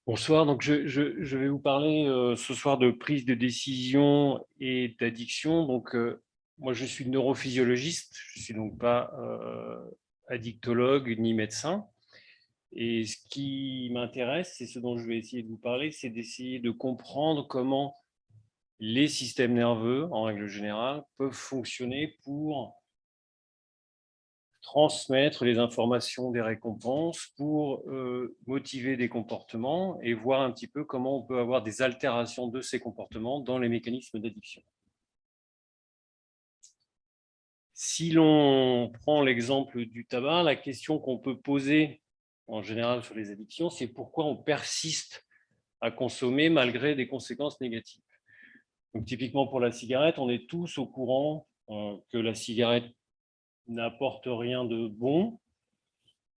Bonsoir, donc je vais vous parler ce soir de prise de décision et d'addiction. Moi je suis neurophysiologiste, je ne suis donc pas addictologue ni médecin. Et ce qui m'intéresse, c'est ce dont je vais essayer de vous parler, c'est d'essayer de comprendre comment les systèmes nerveux, en règle générale, peuvent fonctionner pour transmettre les informations des récompenses pour motiver des comportements et voir un petit peu comment on peut avoir des altérations de ces comportements dans les mécanismes d'addiction. Si l'on prend l'exemple du tabac, la question qu'on peut poser en général sur les addictions, c'est pourquoi on persiste à consommer malgré des conséquences négatives. Donc, typiquement pour la cigarette, on est tous au courant que la cigarette n'apporte rien de bon,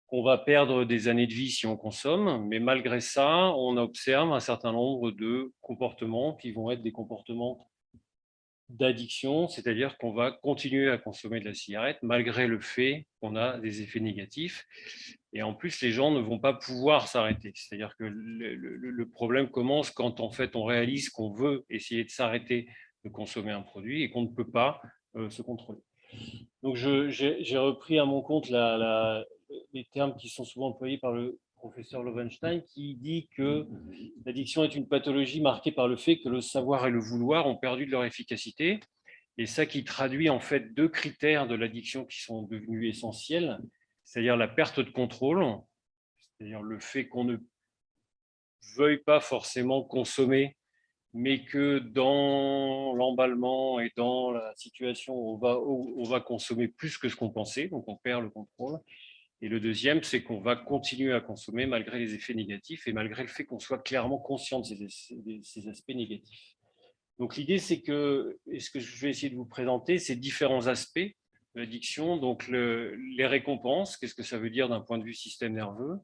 qu'on va perdre des années de vie si on consomme, mais malgré ça, on observe un certain nombre de comportements qui vont être des comportements d'addiction, c'est-à-dire qu'on va continuer à consommer de la cigarette malgré le fait qu'on a des effets négatifs. Et en plus, les gens ne vont pas pouvoir s'arrêter. C'est-à-dire que le problème commence quand en fait on réalise qu'on veut essayer de s'arrêter de consommer un produit et qu'on ne peut pas se contrôler. Donc, j'ai repris à mon compte les termes qui sont souvent employés par le professeur Loewenstein, qui dit que l'addiction est une pathologie marquée par le fait que le savoir et le vouloir ont perdu de leur efficacité. Et ça qui traduit en fait deux critères de l'addiction qui sont devenus essentiels, c'est-à-dire la perte de contrôle, c'est-à-dire le fait qu'on ne veuille pas forcément consommer, mais que dans l'emballement et dans la situation, on va consommer plus que ce qu'on pensait, donc on perd le contrôle. Et le deuxième, c'est qu'on va continuer à consommer malgré les effets négatifs et malgré le fait qu'on soit clairement conscient de ces aspects négatifs. Donc l'idée, c'est que, et ce que je vais essayer de vous présenter, c'est différents aspects de l'addiction. Donc les récompenses, qu'est-ce que ça veut dire d'un point de vue système nerveux,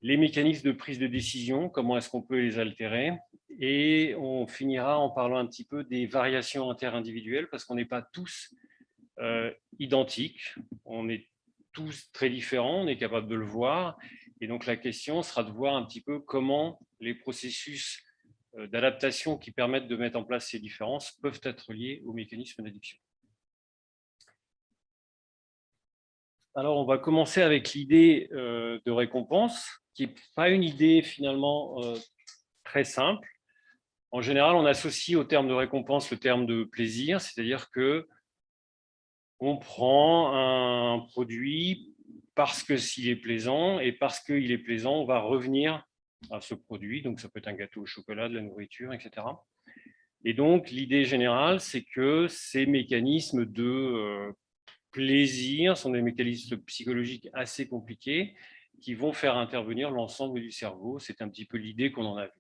les mécanismes de prise de décision, comment est-ce qu'on peut les altérer, et on finira en parlant un petit peu des variations interindividuelles, parce qu'on n'est pas tous identiques, on est tous très différents, on est capable de le voir, et donc la question sera de voir un petit peu comment les processus d'adaptation qui permettent de mettre en place ces différences peuvent être liés aux mécanismes d'addiction. Alors, on va commencer avec l'idée de récompense, qui n'est pas une idée finalement très simple. En général, on associe au terme de récompense le terme de plaisir, c'est-à-dire que on prend un produit parce que s'il est plaisant, et parce qu'il est plaisant, on va revenir à ce produit. Donc, ça peut être un gâteau au chocolat, de la nourriture, etc. Et donc, l'idée générale, c'est que ces mécanismes de plaisir sont des mécanismes psychologiques assez compliqués qui vont faire intervenir l'ensemble du cerveau. C'est un petit peu l'idée qu'on en a vue.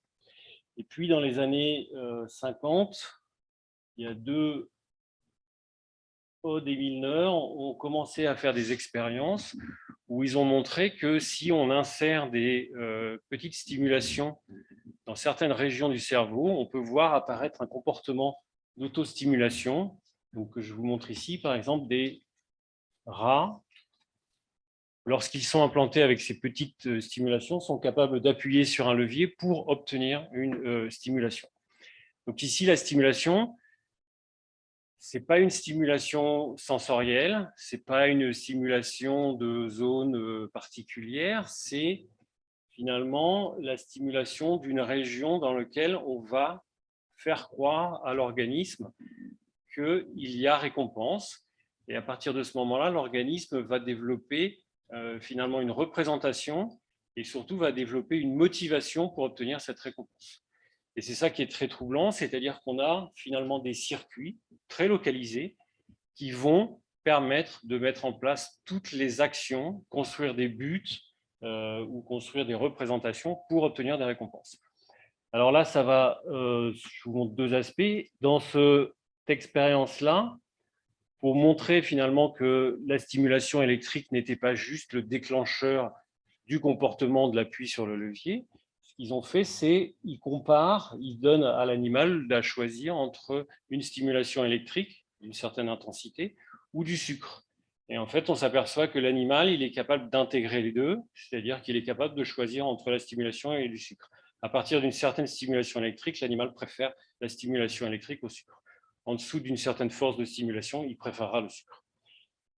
Et puis, dans les années 50, il y a deux Aude et Milner ont commencé à faire des expériences où ils ont montré que si on insère des petites stimulations dans certaines régions du cerveau, on peut voir apparaître un comportement d'autostimulation. Donc, je vous montre ici, par exemple, des rats, lorsqu'ils sont implantés avec ces petites stimulations, sont capables d'appuyer sur un levier pour obtenir une stimulation. Donc ici, la stimulation, ce n'est pas une stimulation sensorielle, ce n'est pas une stimulation de zone particulière, c'est finalement la stimulation d'une région dans laquelle on va faire croire à l'organisme qu'il y a récompense. Et à partir de ce moment-là, l'organisme va développer finalement une représentation et surtout va développer une motivation pour obtenir cette récompense. Et c'est ça qui est très troublant, c'est-à-dire qu'on a finalement des circuits très localisés qui vont permettre de mettre en place toutes les actions, construire des buts ou construire des représentations pour obtenir des récompenses. Alors là, ça va, je vous montre deux aspects. Dans cette expérience-là, pour montrer finalement que la stimulation électrique n'était pas juste le déclencheur du comportement de l'appui sur le levier, ce qu'ils ont fait, c'est qu'ils comparent, ils donnent à l'animal à choisir entre une stimulation électrique d'une certaine intensité ou du sucre. Et en fait, on s'aperçoit que l'animal, il est capable d'intégrer les deux, c'est-à-dire qu'il est capable de choisir entre la stimulation et du sucre. À partir d'une certaine stimulation électrique, l'animal préfère la stimulation électrique au sucre. En dessous d'une certaine force de stimulation, il préférera le sucre.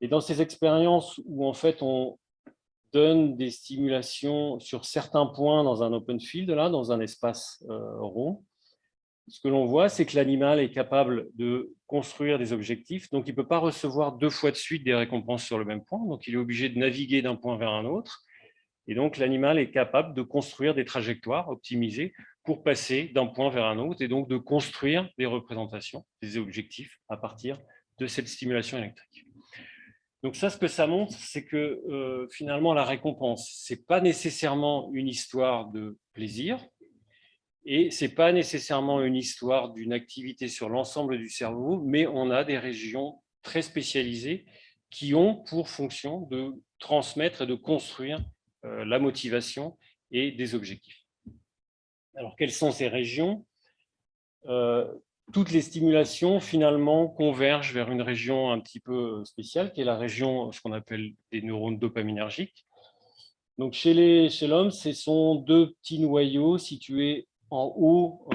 Et dans ces expériences où en fait on donne des stimulations sur certains points dans un open field, là, dans un espace rond, ce que l'on voit, c'est que l'animal est capable de construire des objectifs, donc il ne peut pas recevoir 2 fois de suite des récompenses sur le même point, donc il est obligé de naviguer d'un point vers un autre, et donc l'animal est capable de construire des trajectoires optimisées pour passer d'un point vers un autre, et donc de construire des représentations, des objectifs à partir de cette stimulation électrique. Donc ça, ce que ça montre, c'est que finalement, la récompense, ce n'est pas nécessairement une histoire de plaisir, et ce n'est pas nécessairement une histoire d'une activité sur l'ensemble du cerveau, mais on a des régions très spécialisées qui ont pour fonction de transmettre et de construire la motivation et des objectifs. Alors, quelles sont ces régions ? Toutes les stimulations, finalement, convergent vers une région un petit peu spéciale, qui est la région, ce qu'on appelle des neurones dopaminergiques. Donc, chez l'homme, ce sont 2 petits noyaux situés en haut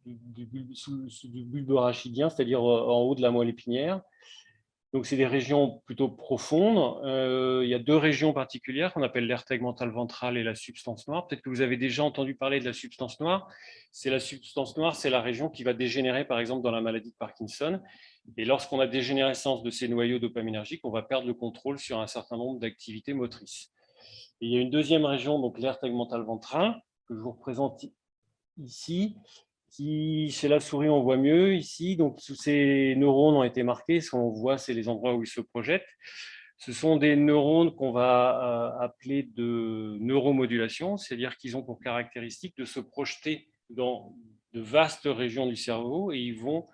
du bulbe rachidien, c'est-à-dire en haut de la moelle épinière. Donc, c'est des régions plutôt profondes. Il y a 2 régions particulières qu'on appelle l'aire tegmentale ventrale et la substance noire. Peut-être que vous avez déjà entendu parler de la substance noire. C'est la substance noire, c'est la région qui va dégénérer, par exemple, dans la maladie de Parkinson. Et lorsqu'on a dégénérescence de ces noyaux dopaminergiques, on va perdre le contrôle sur un certain nombre d'activités motrices. Et il y a une deuxième région, donc l'aire tegmentale ventrale, que je vous représente ici, qui, chez la souris, on voit mieux ici. Donc, tous ces neurones ont été marqués. Ce qu'on voit, c'est les endroits où ils se projettent. Ce sont des neurones qu'on va appeler de neuromodulation, c'est-à-dire qu'ils ont pour caractéristique de se projeter dans de vastes régions du cerveau et ils vont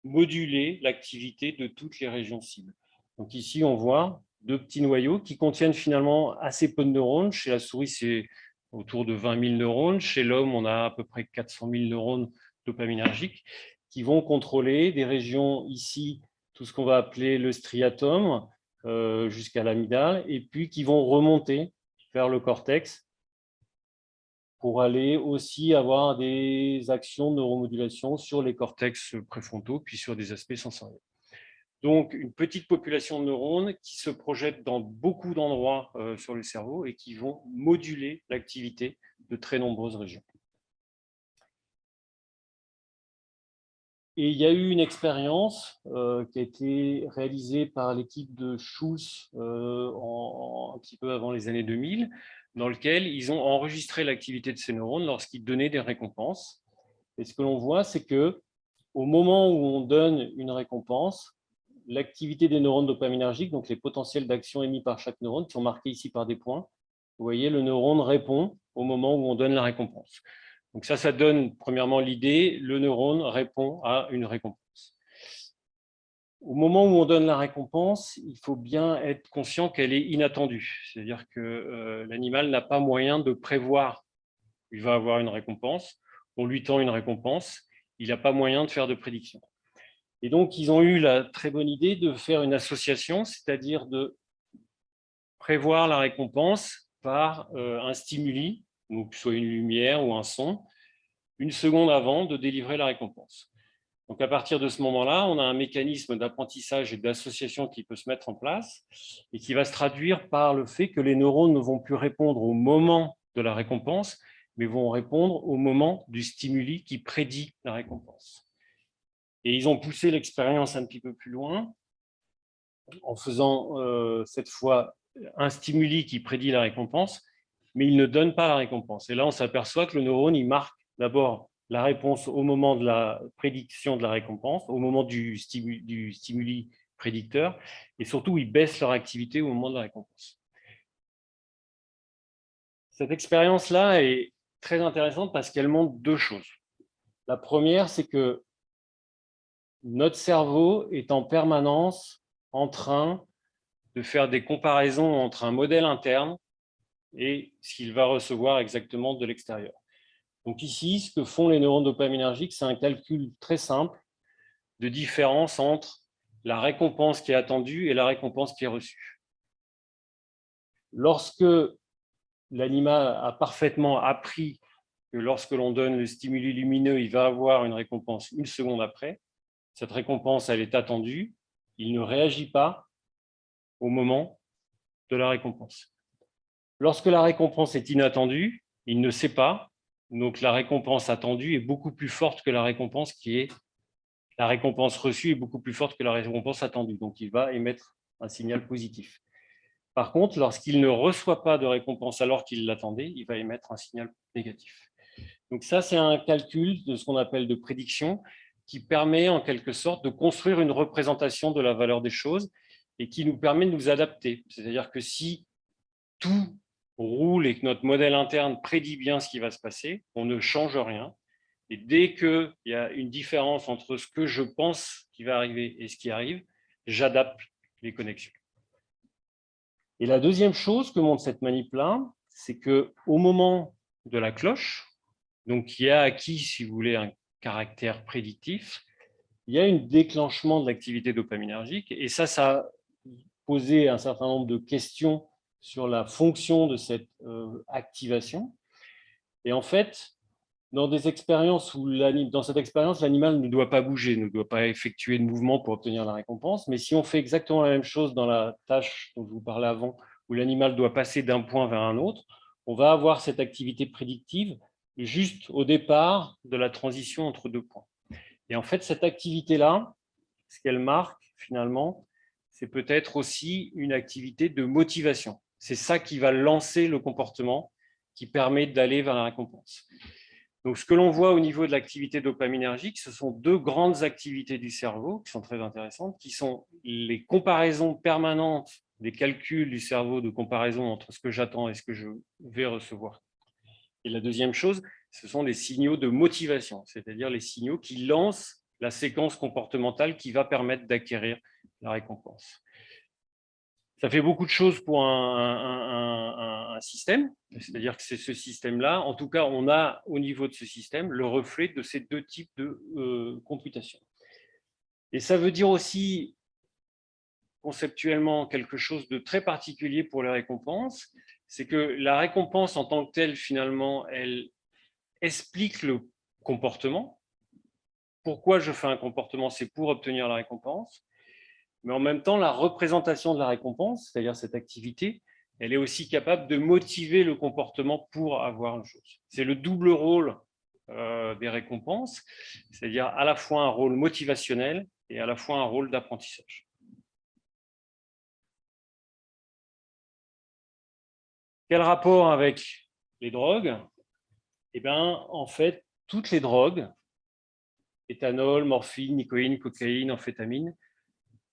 moduler l'activité de toutes les régions cibles. Donc ici, on voit 2 petits noyaux qui contiennent finalement assez peu de neurones. Chez la souris, c'est autour de 20 000 neurones. Chez l'homme, on a à peu près 400 000 neurones dopaminergiques qui vont contrôler des régions ici, tout ce qu'on va appeler le striatum, jusqu'à l'amygdale, et puis qui vont remonter vers le cortex pour aller aussi avoir des actions de neuromodulation sur les cortex préfrontaux, puis sur des aspects sensoriels. Donc, une petite population de neurones qui se projettent dans beaucoup d'endroits sur le cerveau et qui vont moduler l'activité de très nombreuses régions. Et il y a eu une expérience qui a été réalisée par l'équipe de Schulz un petit peu avant les années 2000, dans lequel ils ont enregistré l'activité de ces neurones lorsqu'ils donnaient des récompenses. Et ce que l'on voit, c'est que au moment où on donne une récompense, l'activité des neurones dopaminergiques, donc les potentiels d'action émis par chaque neurone, qui sont marqués ici par des points, vous voyez, le neurone répond au moment où on donne la récompense. Donc ça donne premièrement l'idée, le neurone répond à une récompense. Au moment où on donne la récompense, il faut bien être conscient qu'elle est inattendue. C'est-à-dire que l'animal n'a pas moyen de prévoir qu'il va avoir une récompense. On lui tend une récompense, il n'a pas moyen de faire de prédiction. Et donc, ils ont eu la très bonne idée de faire une association, c'est-à-dire de prévoir la récompense par un stimuli, donc soit une lumière ou un son, une seconde avant de délivrer la récompense. Donc, à partir de ce moment-là, on a un mécanisme d'apprentissage et d'association qui peut se mettre en place et qui va se traduire par le fait que les neurones ne vont plus répondre au moment de la récompense, mais vont répondre au moment du stimuli qui prédit la récompense. Et ils ont poussé l'expérience un petit peu plus loin en faisant cette fois un stimuli qui prédit la récompense, mais il ne donne pas la récompense. Et là, on s'aperçoit que le neurone, il marque d'abord la réponse au moment de la prédiction de la récompense, au moment du stimuli prédicteur, et surtout, ils baissent leur activité au moment de la récompense. Cette expérience-là est très intéressante parce qu'elle montre 2 choses. La première, c'est que notre cerveau est en permanence en train de faire des comparaisons entre un modèle interne et ce qu'il va recevoir exactement de l'extérieur. Donc ici, ce que font les neurones dopaminergiques, c'est un calcul très simple de différence entre la récompense qui est attendue et la récompense qui est reçue. Lorsque l'animal a parfaitement appris que lorsque l'on donne le stimuli lumineux, il va avoir une récompense une seconde après. Cette récompense, elle est attendue. Il ne réagit pas au moment de la récompense. Lorsque la récompense est inattendue, il ne sait pas. Donc, la récompense attendue est beaucoup plus forte que la récompense la récompense reçue est beaucoup plus forte que la récompense attendue. Donc, il va émettre un signal positif. Par contre, lorsqu'il ne reçoit pas de récompense alors qu'il l'attendait, il va émettre un signal négatif. Donc ça, c'est un calcul de ce qu'on appelle de prédiction qui permet en quelque sorte de construire une représentation de la valeur des choses et qui nous permet de nous adapter. C'est-à-dire que si tout roule et que notre modèle interne prédit bien ce qui va se passer, on ne change rien. Et dès qu'il y a une différence entre ce que je pense qui va arriver et ce qui arrive, j'adapte les connexions. Et la deuxième chose que montre cette manip-là, c'est qu'au moment de la cloche, donc qui a acquis, si vous voulez, un caractère prédictif, il y a un déclenchement de l'activité dopaminergique. Et ça a posé un certain nombre de questions sur la fonction de cette activation. Et en fait, dans des expériences où dans cette expérience, l'animal ne doit pas bouger, ne doit pas effectuer de mouvement pour obtenir la récompense. Mais si on fait exactement la même chose dans la tâche dont je vous parlais avant, où l'animal doit passer d'un point vers un autre, on va avoir cette activité prédictive juste au départ de la transition entre deux points. Et en fait, cette activité-là, ce qu'elle marque finalement, c'est peut-être aussi une activité de motivation. C'est ça qui va lancer le comportement qui permet d'aller vers la récompense. Donc, ce que l'on voit au niveau de l'activité dopaminergique, ce sont deux grandes activités du cerveau qui sont très intéressantes, qui sont les comparaisons permanentes des calculs du cerveau de comparaison entre ce que j'attends et ce que je vais recevoir. Et la deuxième chose, ce sont les signaux de motivation, c'est-à-dire les signaux qui lancent la séquence comportementale qui va permettre d'acquérir la récompense. Ça fait beaucoup de choses pour un système, c'est-à-dire que c'est ce système-là. En tout cas, on a au niveau de ce système le reflet de ces deux types de computation. Et ça veut dire aussi conceptuellement quelque chose de très particulier pour les récompenses, c'est que la récompense en tant que telle, finalement, elle explique le comportement. Pourquoi je fais un comportement, c'est pour obtenir la récompense. Mais en même temps, la représentation de la récompense, c'est-à-dire cette activité, elle est aussi capable de motiver le comportement pour avoir une chose. C'est le double rôle des récompenses, c'est-à-dire à la fois un rôle motivationnel et à la fois un rôle d'apprentissage. Quel rapport avec les drogues? Eh bien, en fait, toutes les drogues, éthanol, morphine, nicotine, cocaïne, amphétamine,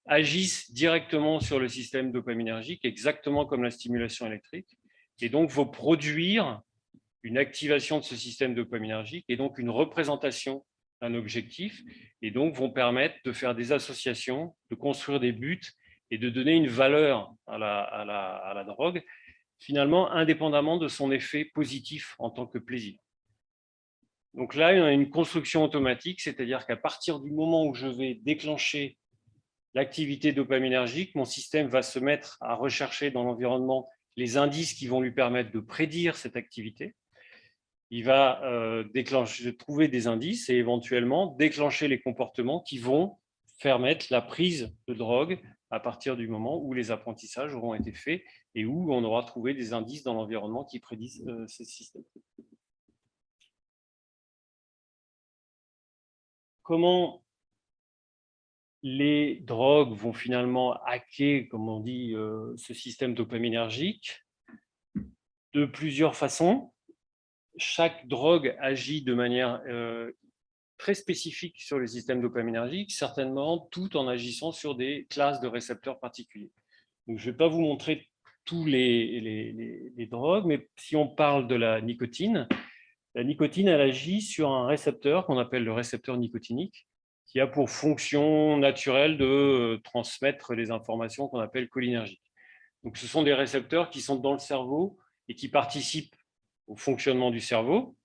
agissent directement sur le système dopaminergique, exactement comme la stimulation électrique, et donc vont produire une activation de ce système dopaminergique et donc une représentation d'un objectif, et donc vont permettre de faire des associations, de construire des buts et de donner une valeur à la drogue, finalement indépendamment de son effet positif en tant que plaisir. Donc là, il y a une construction automatique, c'est-à-dire qu'à partir du moment où je vais déclencher l'activité dopaminergique, mon système va se mettre à rechercher dans l'environnement les indices qui vont lui permettre de prédire cette activité. Il va trouver des indices et éventuellement déclencher les comportements qui vont permettre la prise de drogue à partir du moment où les apprentissages auront été faits et où on aura trouvé des indices dans l'environnement qui prédisent ces systèmes. Comment les drogues vont finalement hacker, comme on dit, ce système dopaminergique? De plusieurs façons. Chaque drogue agit de manière très spécifique sur le système dopaminergique, certainement tout en agissant sur des classes de récepteurs particuliers. Donc, je ne vais pas vous montrer tous les drogues, mais si on parle de la nicotine, elle agit sur un récepteur qu'on appelle le récepteur nicotinique, qui a pour fonction naturelle de transmettre les informations qu'on appelle cholinergiques. Donc, ce sont des récepteurs qui sont dans le cerveau et qui participent au fonctionnement du cerveau.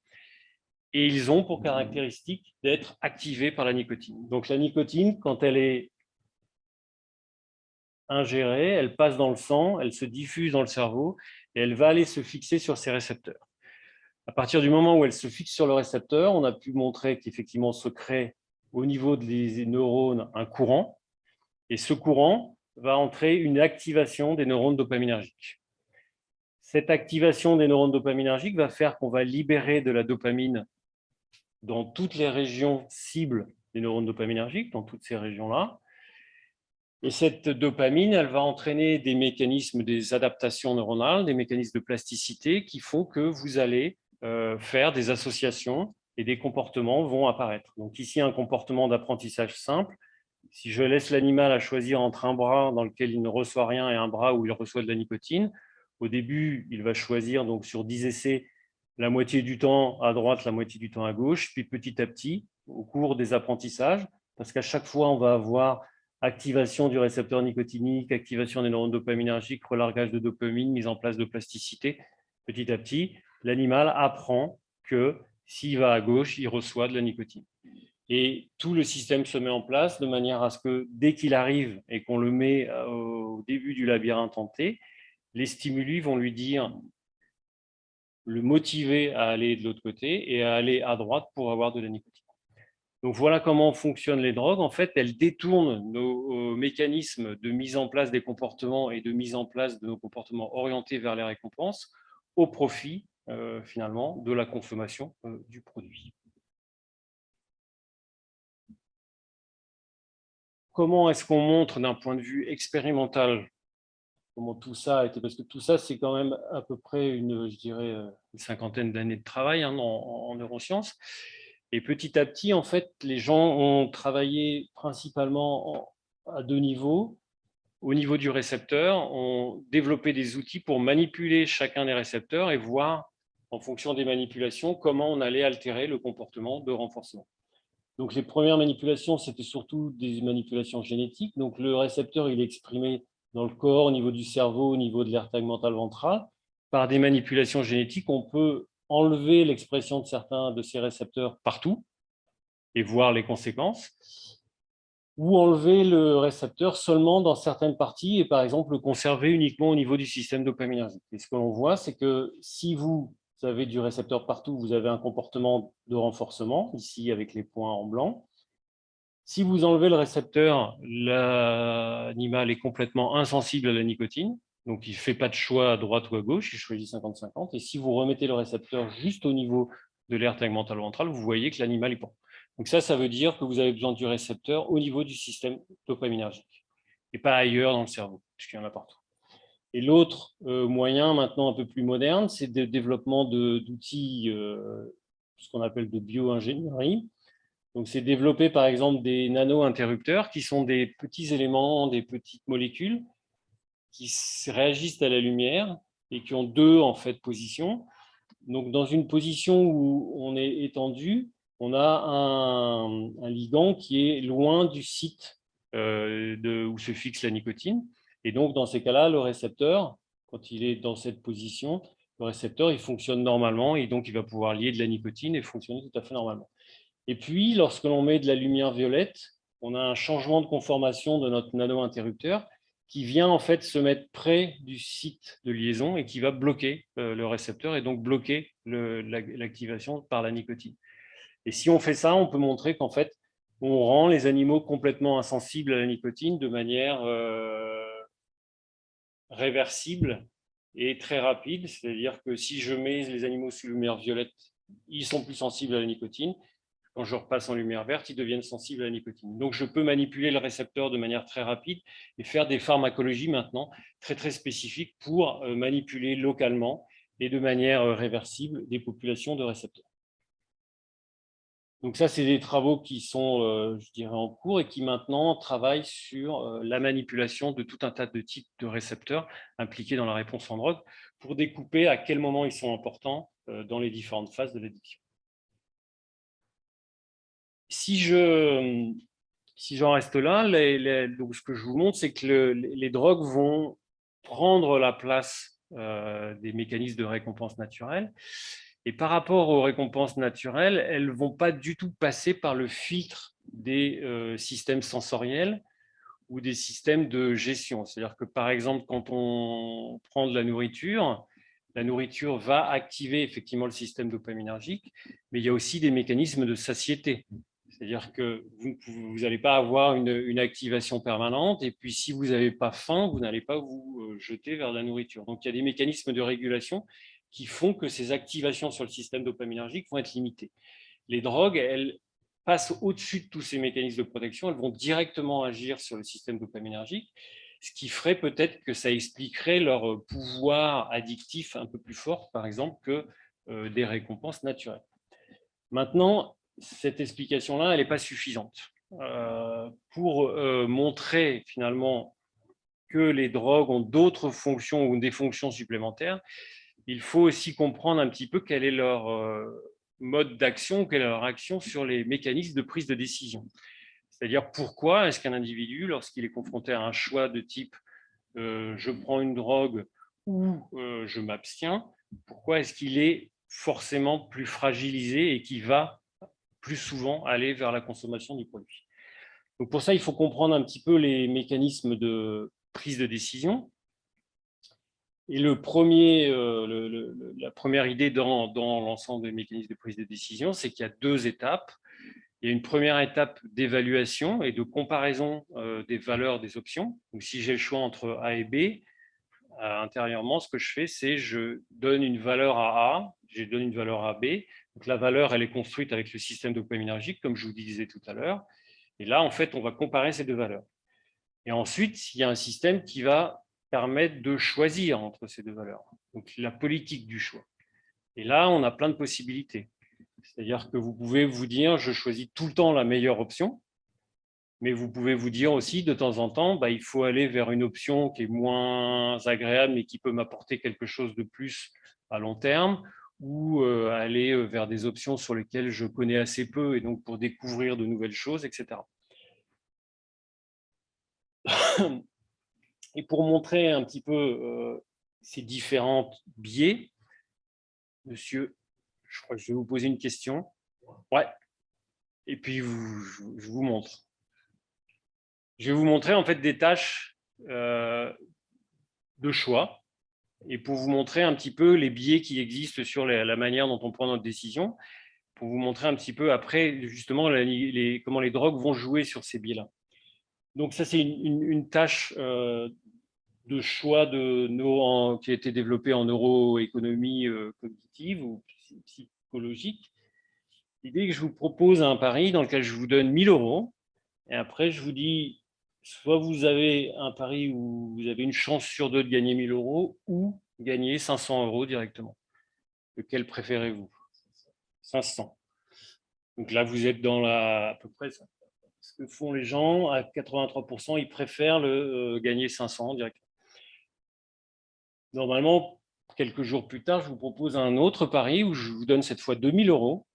Et ils ont pour caractéristique d'être activés par la nicotine. Donc, la nicotine, quand elle est ingérée, elle passe dans le sang, elle se diffuse dans le cerveau et elle va aller se fixer sur ces récepteurs. À partir du moment où elle se fixe sur le récepteur, on a pu montrer qu'effectivement se crée au niveau des neurones un courant, et ce courant va entrer une activation des neurones dopaminergiques. Cette activation des neurones dopaminergiques va faire qu'on va libérer de la dopamine dans toutes les régions cibles des neurones dopaminergiques, dans toutes ces régions-là. Et cette dopamine, elle va entraîner des mécanismes, des adaptations neuronales, des mécanismes de plasticité qui font que vous allez faire des associations et des comportements vont apparaître. Donc ici, un comportement d'apprentissage simple. Si je laisse l'animal à choisir entre un bras dans lequel il ne reçoit rien et un bras où il reçoit de la nicotine, au début, il va choisir donc sur 10 essais la moitié du temps à droite, la moitié du temps à gauche, puis petit à petit, au cours des apprentissages, parce qu'à chaque fois, on va avoir activation du récepteur nicotinique, activation des neurones dopaminergiques, relargage de dopamine, mise en place de plasticité. Petit à petit, l'animal apprend que s'il va à gauche, il reçoit de la nicotine. Et tout le système se met en place de manière à ce que dès qu'il arrive et qu'on le met au début du labyrinthe hanté, les stimuli vont lui dire, le motiver à aller de l'autre côté et à aller à droite pour avoir de la nicotine. Donc voilà comment fonctionnent les drogues. En fait, elles détournent nos mécanismes de mise en place des comportements et de mise en place de nos comportements orientés vers les récompenses au profit, finalement, de la consommation du produit. Comment est-ce qu'on montre d'un point de vue expérimental comment tout ça a été, parce que tout ça, c'est quand même à peu près je dirais, une cinquantaine d'années de travail en neurosciences. Et petit à petit, en fait, les gens ont travaillé principalement à deux niveaux. Au niveau du récepteur, ont développé des outils pour manipuler chacun des récepteurs et voir, en fonction des manipulations, comment on allait altérer le comportement de renforcement. Donc, les premières manipulations, c'était surtout des manipulations génétiques. Donc, le récepteur, il est exprimé dans le corps, au niveau du cerveau, au niveau de l'aire tegmentale ventrale. Par des manipulations génétiques, on peut enlever l'expression de certains de ces récepteurs partout et voir les conséquences, ou enlever le récepteur seulement dans certaines parties et par exemple le conserver uniquement au niveau du système dopaminergique. Et ce que l'on voit, c'est que si vous avez du récepteur partout, vous avez un comportement de renforcement, ici avec les points en blanc. Si vous enlevez le récepteur, l'animal est complètement insensible à la nicotine, donc il ne fait pas de choix à droite ou à gauche, il choisit 50-50. Et si vous remettez le récepteur juste au niveau de l'aire tegmentale ventrale, vous voyez que l'animal est bon. Donc ça veut dire que vous avez besoin du récepteur au niveau du système dopaminergique, et pas ailleurs dans le cerveau, puisqu'il y en a partout. Et l'autre moyen, maintenant un peu plus moderne, c'est le développement d'outils, ce qu'on appelle de bio-ingénierie. Donc, c'est développer, par exemple, des nano-interrupteurs qui sont des petits éléments, des petites molécules qui réagissent à la lumière et qui ont deux, en fait, positions. Donc, dans une position où on est étendu, on a un ligand qui est loin du site où se fixe la nicotine. Et donc, dans ces cas-là, le récepteur, quand il est dans cette position, le récepteur, il fonctionne normalement et donc il va pouvoir lier de la nicotine et fonctionner tout à fait normalement. Et puis, lorsque l'on met de la lumière violette, on a un changement de conformation de notre nano-interrupteur qui vient en fait se mettre près du site de liaison et qui va bloquer le récepteur et donc bloquer l'activation par la nicotine. Et si on fait ça, on peut montrer qu'en fait, on rend les animaux complètement insensibles à la nicotine de manière réversible et très rapide. C'est-à-dire que si je mets les animaux sous lumière violette, ils sont plus sensibles à la nicotine. Quand je repasse en lumière verte, ils deviennent sensibles à la nicotine. Donc, je peux manipuler le récepteur de manière très rapide et faire des pharmacologies maintenant très, très spécifiques pour manipuler localement et de manière réversible des populations de récepteurs. Donc ça, c'est des travaux qui sont, je dirais, en cours et qui maintenant travaillent sur la manipulation de tout un tas de types de récepteurs impliqués dans la réponse en drogue pour découper à quel moment ils sont importants dans les différentes phases de l'addiction. Si j'en reste là, donc ce que je vous montre, c'est que les drogues vont prendre la place des mécanismes de récompense naturelle. Et par rapport aux récompenses naturelles, elles ne vont pas du tout passer par le filtre des systèmes sensoriels ou des systèmes de gestion. C'est-à-dire que, par exemple, quand on prend de la nourriture, la nourriture va activer effectivement le système dopaminergique, mais il y a aussi des mécanismes de satiété. C'est-à-dire que vous n'allez pas avoir une activation permanente, et puis si vous n'avez pas faim, vous n'allez pas vous jeter vers la nourriture. Donc il y a des mécanismes de régulation qui font que ces activations sur le système dopaminergique vont être limitées. Les drogues, elles passent au-dessus de tous ces mécanismes de protection, elles vont directement agir sur le système dopaminergique, ce qui ferait peut-être que ça expliquerait leur pouvoir addictif un peu plus fort, par exemple, que des récompenses naturelles. Maintenant, cette explication-là, elle n'est pas suffisante. Pour montrer finalement que les drogues ont d'autres fonctions ou des fonctions supplémentaires, il faut aussi comprendre un petit peu quel est leur mode d'action, quelle est leur action sur les mécanismes de prise de décision. C'est-à-dire pourquoi est-ce qu'un individu, lorsqu'il est confronté à un choix de type je prends une drogue ou je m'abstiens, pourquoi est-ce qu'il est forcément plus fragilisé et qu'il va plus souvent aller vers la consommation du produit. Donc pour ça, il faut comprendre un petit peu les mécanismes de prise de décision. Et la première idée dans l'ensemble des mécanismes de prise de décision, c'est qu'il y a deux étapes. Il y a une première étape d'évaluation et de comparaison des valeurs des options. Donc, si j'ai le choix entre A et B, intérieurement, ce que je fais, c'est je donne une valeur à A, je donne une valeur à B. Donc, la valeur, elle est construite avec le système dopaminergique, comme je vous disais tout à l'heure. Et là, en fait, on va comparer ces deux valeurs. Et ensuite, il y a un système qui va permettre de choisir entre ces deux valeurs. Donc, la politique du choix. Et là, on a plein de possibilités. C'est-à-dire que vous pouvez vous dire, je choisis tout le temps la meilleure option, mais vous pouvez vous dire aussi, de temps en temps, il faut aller vers une option qui est moins agréable, mais qui peut m'apporter quelque chose de plus à long terme, ou aller vers des options sur lesquelles je connais assez peu, et donc pour découvrir de nouvelles choses, etc. Et pour montrer un petit peu ces différents biais, monsieur, je crois que je vais vous poser une question. Ouais. Et puis, je vous montre. Je vais vous montrer en fait des tâches de choix et pour vous montrer un petit peu les biais qui existent sur la manière dont on prend notre décision, pour vous montrer un petit peu après justement comment les drogues vont jouer sur ces biais-là. Donc ça, c'est une tâche de choix qui a été développée en neuroéconomie cognitive ou psychologique. L'idée est que je vous propose un pari dans lequel je vous donne 1 000 € et après je vous dis soit vous avez un pari où vous avez une chance sur deux de gagner 1 000 € ou gagner 500 € directement. Lequel préférez-vous? 500. Donc là, vous êtes dans à peu près ça. Ce que font les gens, à 83%, ils préfèrent gagner 500 directement. Normalement, quelques jours plus tard, je vous propose un autre pari où je vous donne cette fois 2 000 €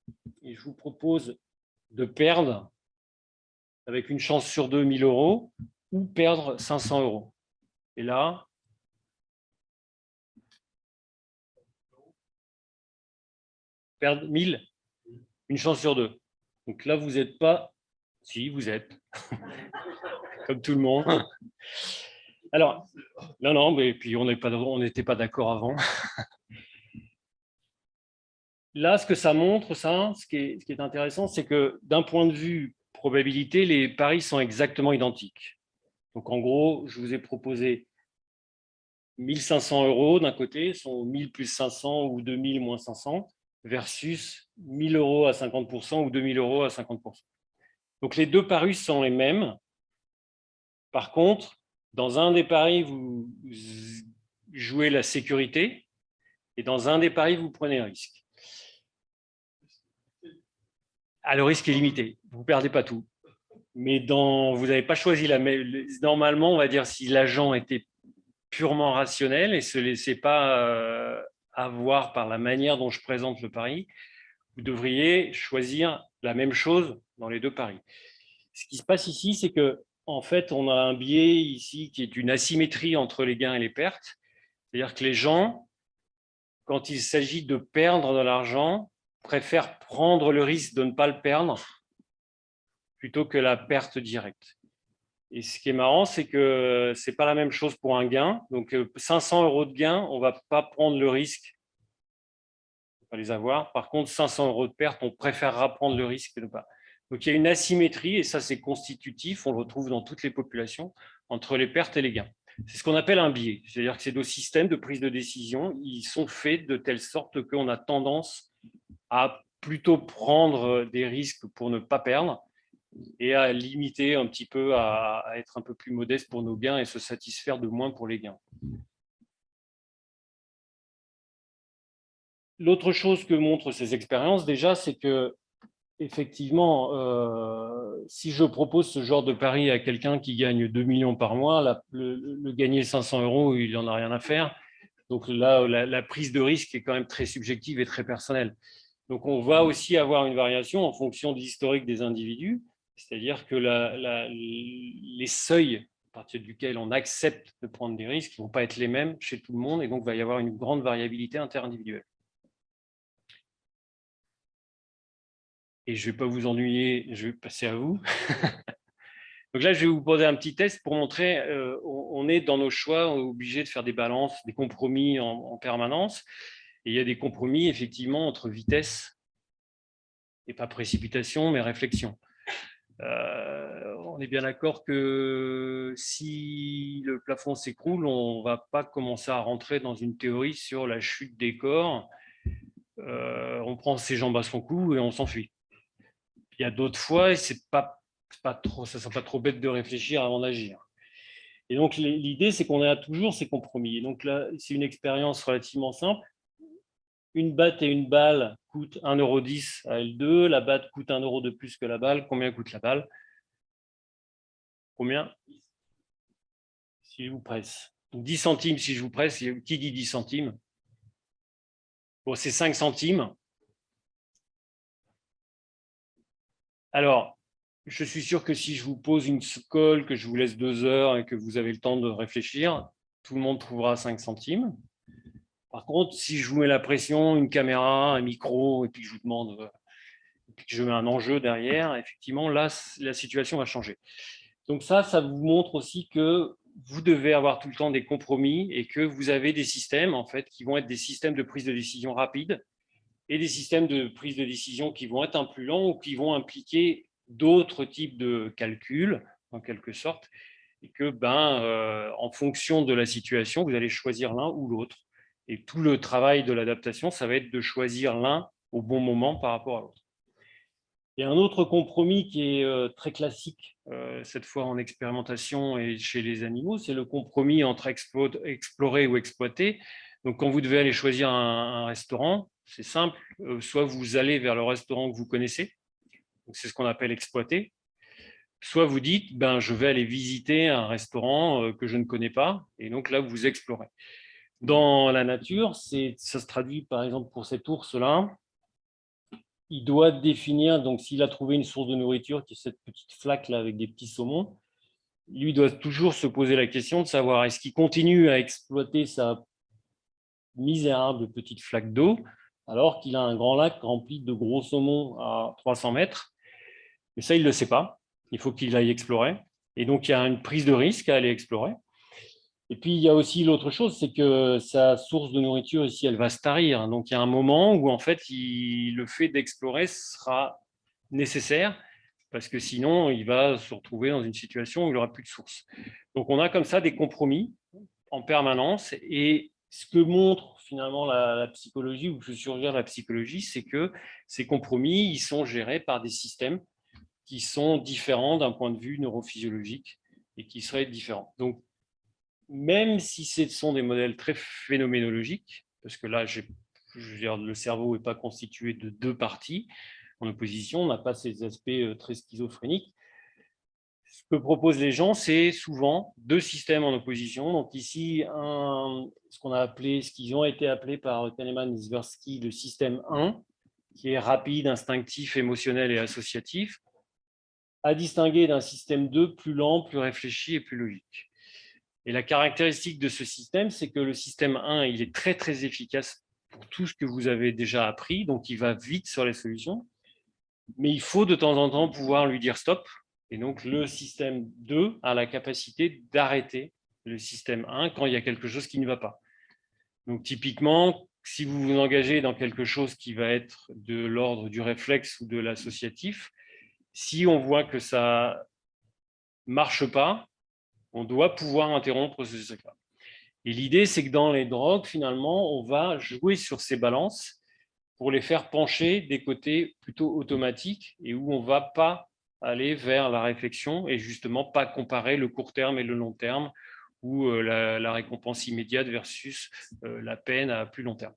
et je vous propose de perdre avec une chance sur 2 1 000 € ou perdre 500 €. Et là, perdre 1 000, une chance sur 2. Donc là, vous n'êtes pas... Si, vous êtes. Comme tout le monde. Alors, non, mais puis on n'était pas d'accord avant. Là, ce que ça montre, ce qui est intéressant, c'est que d'un point de vue probabilité, les paris sont exactement identiques. Donc en gros, je vous ai proposé 1 500 € d'un côté, sont 1 000 plus 500 ou 2 000 moins 500, versus 1 000 € à 50% ou 2 000 € à 50%. Donc les deux paris sont les mêmes. Par contre, dans un des paris, vous jouez la sécurité et dans un des paris, vous prenez un risque. Ah, le risque est limité, vous ne perdez pas tout. Mais vous n'avez pas choisi normalement, on va dire, si l'agent était purement rationnel et ne se laissait pas avoir par la manière dont je présente le pari, vous devriez choisir la même chose dans les deux paris. Ce qui se passe ici, c'est que en fait, on a un biais ici qui est une asymétrie entre les gains et les pertes. C'est-à-dire que les gens, quand il s'agit de perdre de l'argent, préfèrent prendre le risque de ne pas le perdre plutôt que la perte directe. Et ce qui est marrant, c'est que ce n'est pas la même chose pour un gain. Donc, 500 € de gain, on ne va pas prendre le risque de ne pas les avoir. Par contre, 500 € de perte, on préférera prendre le risque de ne pas. Donc, il y a une asymétrie, et ça, c'est constitutif, on le retrouve dans toutes les populations, entre les pertes et les gains. C'est ce qu'on appelle un biais. C'est-à-dire que ces deux systèmes de prise de décision, ils sont faits de telle sorte qu'on a tendance à plutôt prendre des risques pour ne pas perdre et à limiter un petit peu, à être un peu plus modeste pour nos gains et se satisfaire de moins pour les gains. L'autre chose que montrent ces expériences, déjà, c'est que effectivement, si je propose ce genre de pari à quelqu'un qui gagne 2 millions par mois, le gagner 500 €, il n'en a rien à faire. Donc là, la prise de risque est quand même très subjective et très personnelle. Donc on va aussi avoir une variation en fonction de l'historique des individus, c'est-à-dire que les seuils à partir duquel on accepte de prendre des risques ne vont pas être les mêmes chez tout le monde, et donc il va y avoir une grande variabilité interindividuelle. Et je ne vais pas vous ennuyer, je vais passer à vous. Donc là, je vais vous poser un petit test pour montrer, on est dans nos choix, on est obligé de faire des balances, des compromis en permanence. Et il y a des compromis, effectivement, entre vitesse, et pas précipitation, mais réflexion. On est bien d'accord que si le plafond s'écroule, on ne va pas commencer à rentrer dans une théorie sur la chute des corps. On prend ses jambes à son cou et on s'enfuit. Il y a d'autres fois, ça ne serait pas trop bête de réfléchir avant d'agir. Et donc, l'idée, c'est qu'on a toujours ces compromis. Et donc là, c'est une expérience relativement simple. Une batte et une balle coûtent 1,10 € à L2. La batte coûte 1 € de plus que la balle. Combien coûte la balle? Combien? Si je vous presse. 10 centimes si je vous presse. Qui dit 10 centimes? Bon, c'est 5 centimes. Alors, je suis sûr que si je vous pose une colle, que je vous laisse 2 heures et que vous avez le temps de réfléchir, tout le monde trouvera 5 centimes. Par contre, si je vous mets la pression, une caméra, un micro, et puis que je vous demande, et puis que je mets un enjeu derrière, effectivement, là, la situation va changer. Donc ça vous montre aussi que vous devez avoir tout le temps des compromis et que vous avez des systèmes, en fait, qui vont être des systèmes de prise de décision rapide et des systèmes de prise de décision qui vont être un plus lents ou qui vont impliquer d'autres types de calculs, en quelque sorte, et que, en fonction de la situation, vous allez choisir l'un ou l'autre. Et tout le travail de l'adaptation, ça va être de choisir l'un au bon moment par rapport à l'autre. Il y a un autre compromis qui est très classique, cette fois en expérimentation et chez les animaux, c'est le compromis entre explorer ou exploiter. Donc, quand vous devez aller choisir un restaurant, c'est simple, soit vous allez vers le restaurant que vous connaissez, c'est ce qu'on appelle exploiter, soit vous dites, je vais aller visiter un restaurant que je ne connais pas, et donc là, vous explorez. Dans la nature, ça se traduit par exemple pour cet ours-là, il doit définir, donc s'il a trouvé une source de nourriture, qui est cette petite flaque-là avec des petits saumons, lui doit toujours se poser la question de savoir est-ce qu'il continue à exploiter sa misérable petite flaque d'eau alors qu'il a un grand lac rempli de gros saumons à 300 mètres. Mais ça, il ne le sait pas. Il faut qu'il aille explorer. Et donc, il y a une prise de risque à aller explorer. Et puis, il y a aussi l'autre chose, c'est que sa source de nourriture, ici, elle va se tarir. Donc, il y a un moment où, en fait, le fait d'explorer sera nécessaire parce que sinon, il va se retrouver dans une situation où il n'aura plus de source. Donc, on a comme ça des compromis en permanence. Et ce que montre finalement la psychologie, ou que je suggère la psychologie, c'est que ces compromis, ils sont gérés par des systèmes qui sont différents d'un point de vue neurophysiologique et qui seraient différents. Donc, même si ce sont des modèles très phénoménologiques, parce que là, le cerveau n'est pas constitué de deux parties en opposition, on n'a pas ces aspects très schizophréniques. Ce que proposent les gens, c'est souvent deux systèmes en opposition. Donc ici, ce qu'ils ont été appelés par Kahneman et Tversky le système 1, qui est rapide, instinctif, émotionnel et associatif, à distinguer d'un système 2 plus lent, plus réfléchi et plus logique. Et la caractéristique de ce système, c'est que le système 1, il est très, très efficace pour tout ce que vous avez déjà appris, donc il va vite sur les solutions. Mais il faut de temps en temps pouvoir lui dire stop Et donc, le système 2 a la capacité d'arrêter le système 1 quand il y a quelque chose qui ne va pas. Donc, typiquement, si vous vous engagez dans quelque chose qui va être de l'ordre du réflexe ou de l'associatif, si on voit que ça ne marche pas, on doit pouvoir interrompre ce cycle-là. Et l'idée, c'est que dans les drogues, finalement, on va jouer sur ces balances pour les faire pencher des côtés plutôt automatiques et où on ne va pas aller vers la réflexion et justement pas comparer le court terme et le long terme ou la récompense immédiate versus la peine à plus long terme.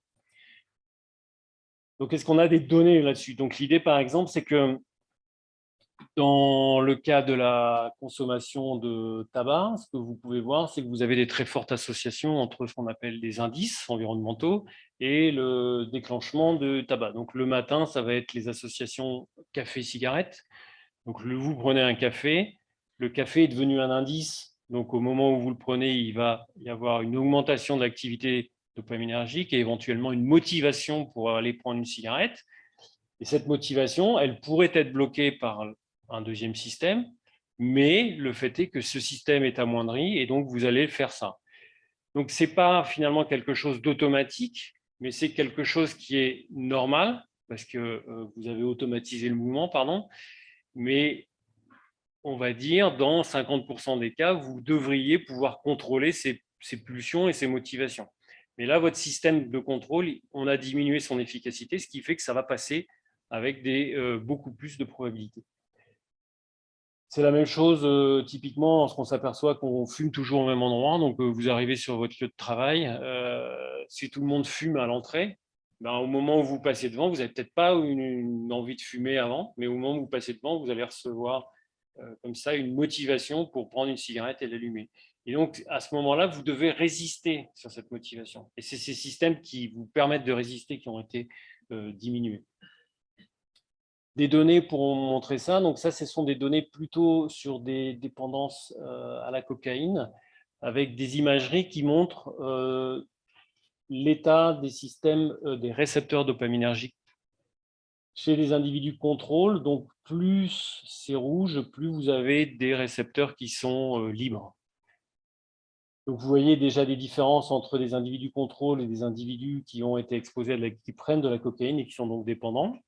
Donc, est-ce qu'on a des données là-dessus? Donc, l'idée, par exemple, c'est que dans le cas de la consommation de tabac, ce que vous pouvez voir, c'est que vous avez des très fortes associations entre ce qu'on appelle des indices environnementaux et le déclenchement de tabac. Donc, le matin, ça va être les associations café-cigarette. Donc, vous prenez un café, le café est devenu un indice. Donc, au moment où vous le prenez, il va y avoir une augmentation de l'activité dopaminergique et éventuellement une motivation pour aller prendre une cigarette. Et cette motivation, elle pourrait être bloquée par un deuxième système, mais le fait est que ce système est amoindri et donc vous allez faire ça. Donc, ce n'est pas finalement quelque chose d'automatique, mais c'est quelque chose qui est normal parce que vous avez automatisé le mouvement, pardon, mais on va dire dans 50% des cas, vous devriez pouvoir contrôler ces pulsions et ces motivations. Mais là, votre système de contrôle, on a diminué son efficacité, ce qui fait que ça va passer avec beaucoup plus de probabilités. C'est la même chose typiquement lorsqu'on s'aperçoit qu'on fume toujours au même endroit. Donc, vous arrivez sur votre lieu de travail. Si tout le monde fume à l'entrée, ben, au moment où vous passez devant, vous n'avez peut-être pas une envie de fumer avant, mais au moment où vous passez devant, vous allez recevoir comme ça une motivation pour prendre une cigarette et l'allumer. Et donc, à ce moment-là, vous devez résister sur cette motivation. Et c'est ces systèmes qui vous permettent de résister qui ont été diminués. Des données pour montrer ça. Donc ça, ce sont des données plutôt sur des dépendances à la cocaïne, avec des imageries qui montrent l'état des systèmes des récepteurs dopaminergiques chez les individus contrôle. Donc plus c'est rouge, plus vous avez des récepteurs qui sont libres. Donc vous voyez déjà des différences entre des individus contrôle et des individus qui ont été exposés qui prennent de la cocaïne et qui sont donc dépendants.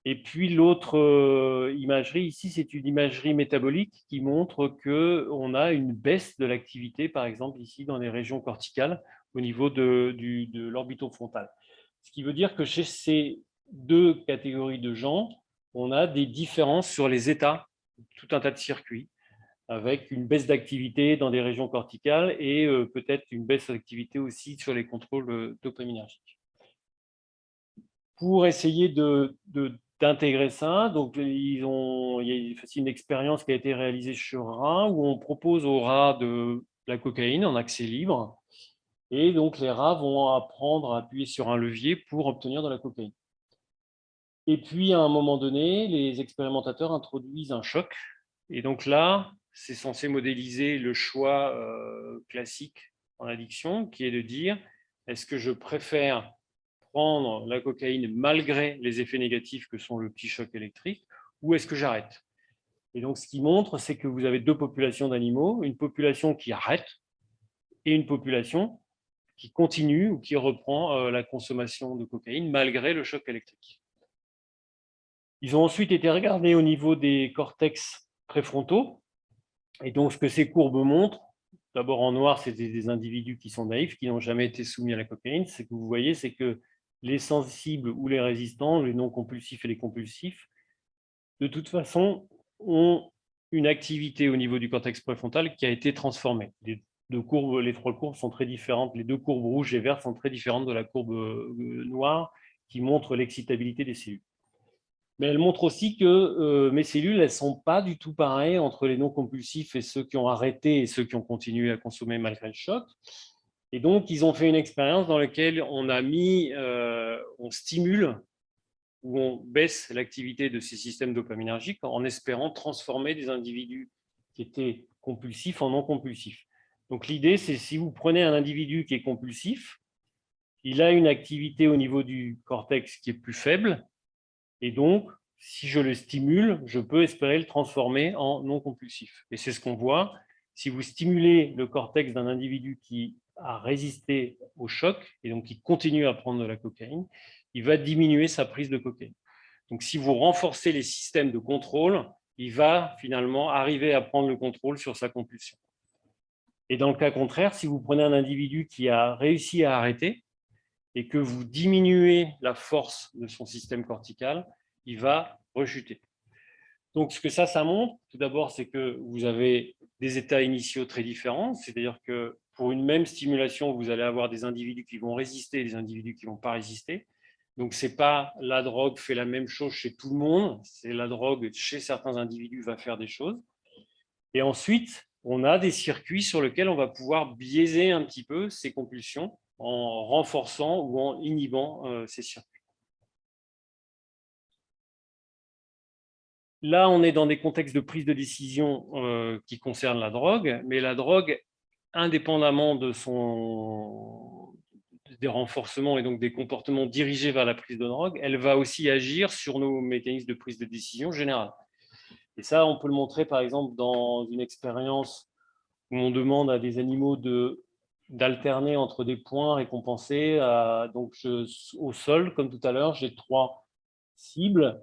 Et puis l'autre imagerie ici, c'est une imagerie métabolique qui montre qu'on a une baisse de l'activité, par exemple ici dans les régions corticales, au niveau de l'orbitofrontal. Ce qui veut dire que chez ces deux catégories de gens, on a des différences sur les états, tout un tas de circuits, avec une baisse d'activité dans des régions corticales et peut-être une baisse d'activité aussi sur les contrôles dopaminergiques. Pour essayer d'intégrer ça, donc il y a une expérience qui a été réalisée sur rats où on propose aux rats de la cocaïne en accès libre et donc les rats vont apprendre à appuyer sur un levier pour obtenir de la cocaïne. Et puis à un moment donné, les expérimentateurs introduisent un choc et donc là, c'est censé modéliser le choix classique en addiction qui est de dire est-ce que je préfère prendre la cocaïne malgré les effets négatifs que sont le petit choc électrique, ou est-ce que j'arrête? Et donc, ce qui montre, c'est que vous avez deux populations d'animaux, une population qui arrête et une population qui continue ou qui reprend la consommation de cocaïne malgré le choc électrique. Ils ont ensuite été regardés au niveau des cortex préfrontaux, et donc ce que ces courbes montrent, d'abord en noir, c'est des individus qui sont naïfs, qui n'ont jamais été soumis à la cocaïne. Ce que vous voyez, c'est que les sensibles ou les résistants, les non-compulsifs et les compulsifs, de toute façon, ont une activité au niveau du cortex préfrontal qui a été transformée. Les trois courbes sont très différentes. Les deux courbes rouges et vertes sont très différentes de la courbe noire qui montre l'excitabilité des cellules. Mais elle montre aussi que mes cellules, elles ne sont pas du tout pareilles entre les non-compulsifs et ceux qui ont arrêté et ceux qui ont continué à consommer malgré le choc. Et donc, ils ont fait une expérience dans laquelle on stimule ou on baisse l'activité de ces systèmes dopaminergiques en espérant transformer des individus qui étaient compulsifs en non compulsifs. Donc, l'idée, c'est si vous prenez un individu qui est compulsif, il a une activité au niveau du cortex qui est plus faible, et donc si je le stimule, je peux espérer le transformer en non compulsif. Et c'est ce qu'on voit. Si vous stimulez le cortex d'un individu qui a résisté au choc et donc qui continue à prendre de la cocaïne, il va diminuer sa prise de cocaïne. Donc, si vous renforcez les systèmes de contrôle, il va finalement arriver à prendre le contrôle sur sa compulsion. Et dans le cas contraire, si vous prenez un individu qui a réussi à arrêter et que vous diminuez la force de son système cortical, il va rechuter. Donc, ce que ça montre, tout d'abord, c'est que vous avez des états initiaux très différents, c'est-à-dire que pour une même stimulation, vous allez avoir des individus qui vont résister et des individus qui ne vont pas résister. Donc, ce n'est pas la drogue fait la même chose chez tout le monde, c'est la drogue chez certains individus va faire des choses. Et ensuite, on a des circuits sur lesquels on va pouvoir biaiser un petit peu ces compulsions en renforçant ou en inhibant ces circuits. Là, on est dans des contextes de prise de décision qui concernent la drogue, mais la drogue, indépendamment de des renforcements et donc des comportements dirigés vers la prise de drogue, elle va aussi agir sur nos mécanismes de prise de décision générale. Et ça, on peut le montrer par exemple dans une expérience où on demande à des animaux d'alterner entre des points récompensés. Donc au sol, comme tout à l'heure, j'ai 3 cibles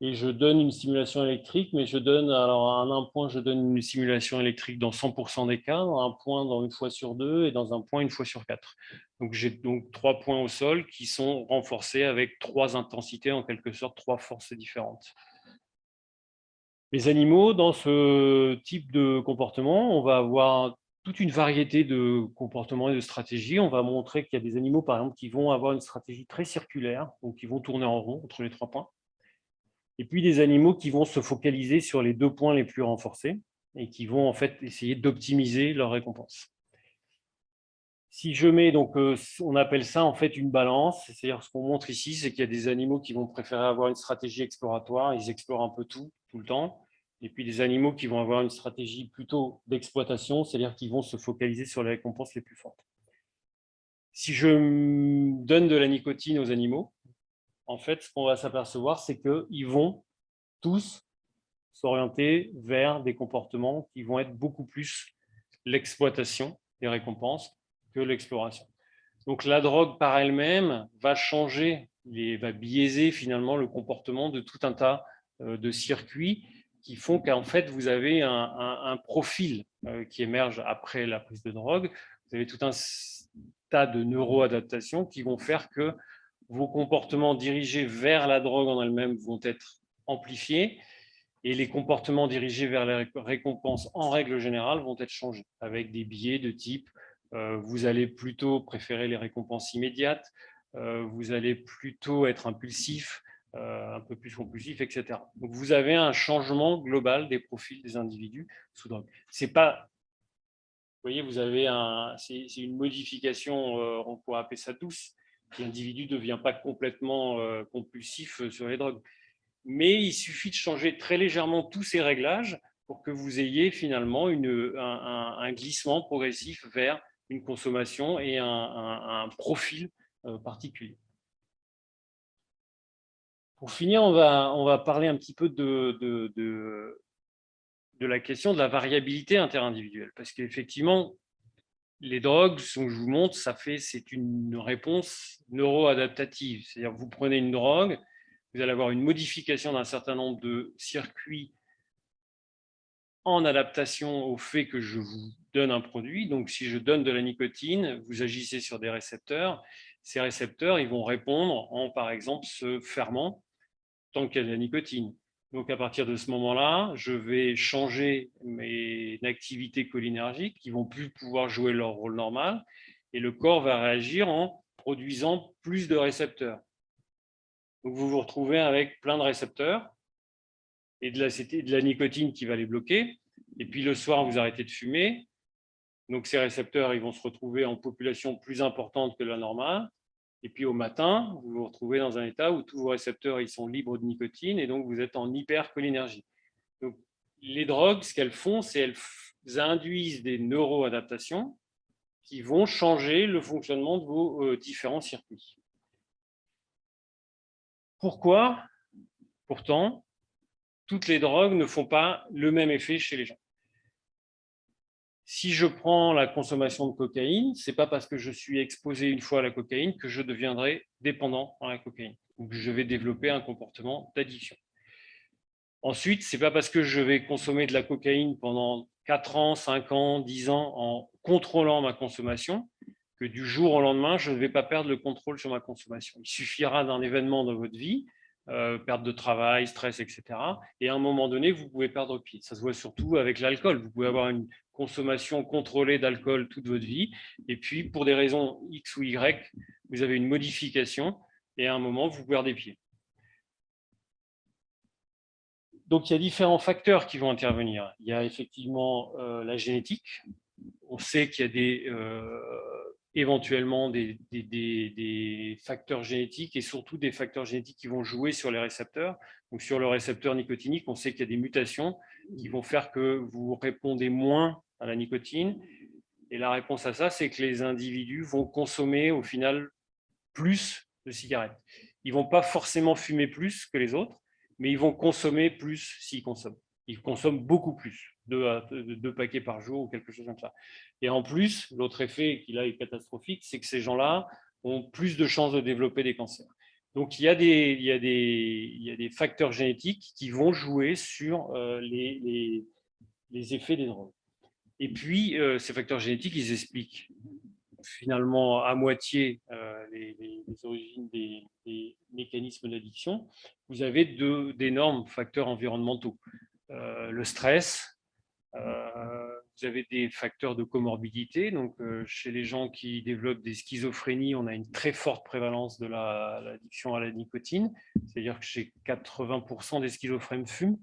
et je donne une stimulation électrique, mais alors à un point, je donne une stimulation électrique dans 100% des cas, dans un point dans 1 fois sur 2 et dans un point 1 fois sur 4. Donc j'ai donc 3 points au sol qui sont renforcés avec 3 intensités, en quelque sorte 3 forces différentes. Les animaux, dans ce type de comportement, on va avoir toute une variété de comportements et de stratégies. On va montrer qu'il y a des animaux, par exemple, qui vont avoir une stratégie très circulaire, donc qui vont tourner en rond entre les 3 points. Et puis des animaux qui vont se focaliser sur les 2 points les plus renforcés et qui vont en fait essayer d'optimiser leur récompense. Si je mets, donc on appelle ça en fait une balance, c'est-à-dire ce qu'on montre ici, c'est qu'il y a des animaux qui vont préférer avoir une stratégie exploratoire, ils explorent un peu tout le temps, et puis des animaux qui vont avoir une stratégie plutôt d'exploitation, c'est-à-dire qu'ils vont se focaliser sur les récompenses les plus fortes. Si je donne de la nicotine aux animaux, en fait, ce qu'on va s'apercevoir, c'est qu'ils vont tous s'orienter vers des comportements qui vont être beaucoup plus l'exploitation des récompenses que l'exploration. Donc la drogue par elle-même va changer, va biaiser finalement le comportement de tout un tas de circuits qui font qu'en fait vous avez un profil qui émerge après la prise de drogue. Vous avez tout un tas de neuroadaptations qui vont faire que vos comportements dirigés vers la drogue en elle-même vont être amplifiés et les comportements dirigés vers les récompenses en règle générale vont être changés avec des biais de type vous allez plutôt préférer les récompenses immédiates, vous allez plutôt être impulsif, un peu plus compulsif, etc. Donc vous avez un changement global des profils des individus sous drogue. C'est pas, vous voyez, c'est une modification, on pourrait appeler ça douce. L'individu ne devient pas complètement compulsif sur les drogues. Mais il suffit de changer très légèrement tous ces réglages pour que vous ayez finalement un glissement progressif vers une consommation et un profil particulier. Pour finir, on va parler un petit peu de la question de la variabilité interindividuelle, parce qu'effectivement, les drogues, ce que je vous montre, c'est une réponse neuroadaptative. C'est-à-dire vous prenez une drogue, vous allez avoir une modification d'un certain nombre de circuits en adaptation au fait que je vous donne un produit. Donc, si je donne de la nicotine, vous agissez sur des récepteurs. Ces récepteurs, ils vont répondre en, par exemple, se fermant tant qu'il y a de la nicotine. Donc, à partir de ce moment-là, je vais changer mes activités cholinergiques qui vont plus pouvoir jouer leur rôle normal et le corps va réagir en produisant plus de récepteurs. Donc, vous vous retrouvez avec plein de récepteurs et de la nicotine qui va les bloquer. Et puis le soir, vous arrêtez de fumer. Donc ces récepteurs, ils vont se retrouver en population plus importante que la normale. Et puis au matin, vous vous retrouvez dans un état où tous vos récepteurs ils sont libres de nicotine et donc vous êtes en hypercholinergie. Donc les drogues, ce qu'elles font, c'est qu'elles induisent des neuroadaptations qui vont changer le fonctionnement de vos différents circuits. Pourquoi Pourtant, toutes les drogues ne font pas le même effet chez les gens. Si je prends la consommation de cocaïne, ce n'est pas parce que je suis exposé une fois à la cocaïne que je deviendrai dépendant à la cocaïne ou que je vais développer un comportement d'addiction. Ensuite, ce n'est pas parce que je vais consommer de la cocaïne pendant 4 ans, 5 ans, 10 ans en contrôlant ma consommation que du jour au lendemain, je ne vais pas perdre le contrôle sur ma consommation. Il suffira d'un événement dans votre vie, perte de travail, stress, etc. Et à un moment donné, vous pouvez perdre pied. Ça se voit surtout avec l'alcool. Vous pouvez avoir une consommation contrôlée d'alcool toute votre vie. Et puis, pour des raisons X ou Y, vous avez une modification et à un moment, vous perdez pied. Donc, il y a différents facteurs qui vont intervenir. Il y a effectivement la génétique. On sait qu'il y a éventuellement des facteurs génétiques et surtout des facteurs génétiques qui vont jouer sur les récepteurs. Donc, sur le récepteur nicotinique, on sait qu'il y a des mutations qui vont faire que vous répondez moins à la nicotine. Et la réponse à ça, c'est que les individus vont consommer au final plus de cigarettes. Ils ne vont pas forcément fumer plus que les autres, mais ils vont consommer plus s'ils consomment. Ils consomment beaucoup plus, 2 paquets par jour ou quelque chose comme ça. Et en plus, l'autre effet qui là est catastrophique, c'est que ces gens-là ont plus de chances de développer des cancers. Donc il y a des facteurs génétiques qui vont jouer sur les effets des drogues. Et puis, ces facteurs génétiques, ils expliquent finalement à moitié les origines des mécanismes d'addiction. Vous avez d'énormes facteurs environnementaux. Le stress, vous avez des facteurs de comorbidité. Donc, chez les gens qui développent des schizophrénies, on a une très forte prévalence de l'addiction à la nicotine. C'est-à-dire que chez 80% des schizophrènes fument.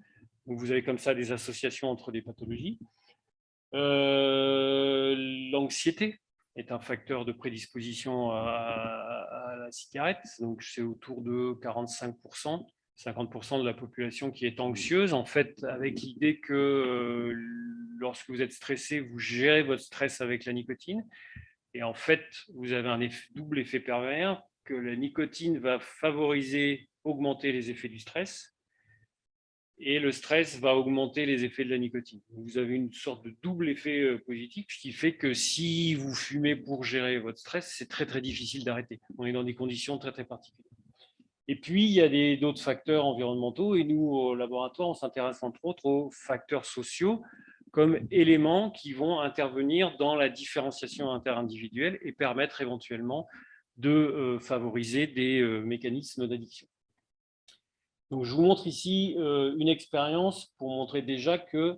Donc, vous avez comme ça des associations entre des pathologies. L'anxiété est un facteur de prédisposition à la cigarette. Donc, c'est autour de 45%, 50% de la population qui est anxieuse, en fait, avec l'idée que lorsque vous êtes stressé, vous gérez votre stress avec la nicotine. Et en fait, vous avez un double effet pervers, que la nicotine va favoriser, augmenter les effets du stress, et le stress va augmenter les effets de la nicotine. Vous avez une sorte de double effet positif, ce qui fait que si vous fumez pour gérer votre stress, c'est très très difficile d'arrêter. On est dans des conditions très très particulières. Et puis, il y a d'autres facteurs environnementaux, et nous, au laboratoire, on s'intéresse entre autres aux facteurs sociaux comme éléments qui vont intervenir dans la différenciation interindividuelle et permettre éventuellement de favoriser des mécanismes d'addiction. Donc, je vous montre ici une expérience pour montrer déjà que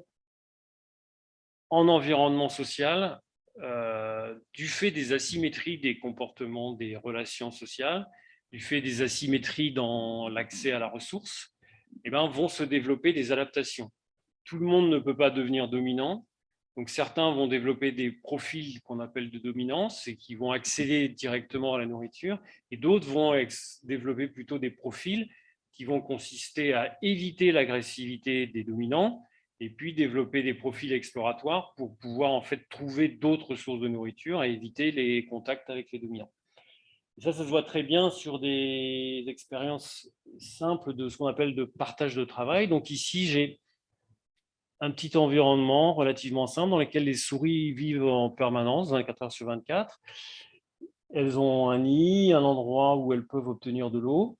en environnement social, du fait des asymétries des comportements, des relations sociales, du fait des asymétries dans l'accès à la ressource, eh bien, vont se développer des adaptations. Tout le monde ne peut pas devenir dominant. Donc, certains vont développer des profils qu'on appelle de dominance et qui vont accéder directement à la nourriture, et d'autres vont développer plutôt des profils qui vont consister à éviter l'agressivité des dominants et puis développer des profils exploratoires pour pouvoir en fait trouver d'autres sources de nourriture et éviter les contacts avec les dominants. Et ça se voit très bien sur des expériences simples de ce qu'on appelle de partage de travail. Donc ici, j'ai un petit environnement relativement simple dans lequel les souris vivent en permanence, 24 heures sur 24. Elles ont un nid, un endroit où elles peuvent obtenir de l'eau.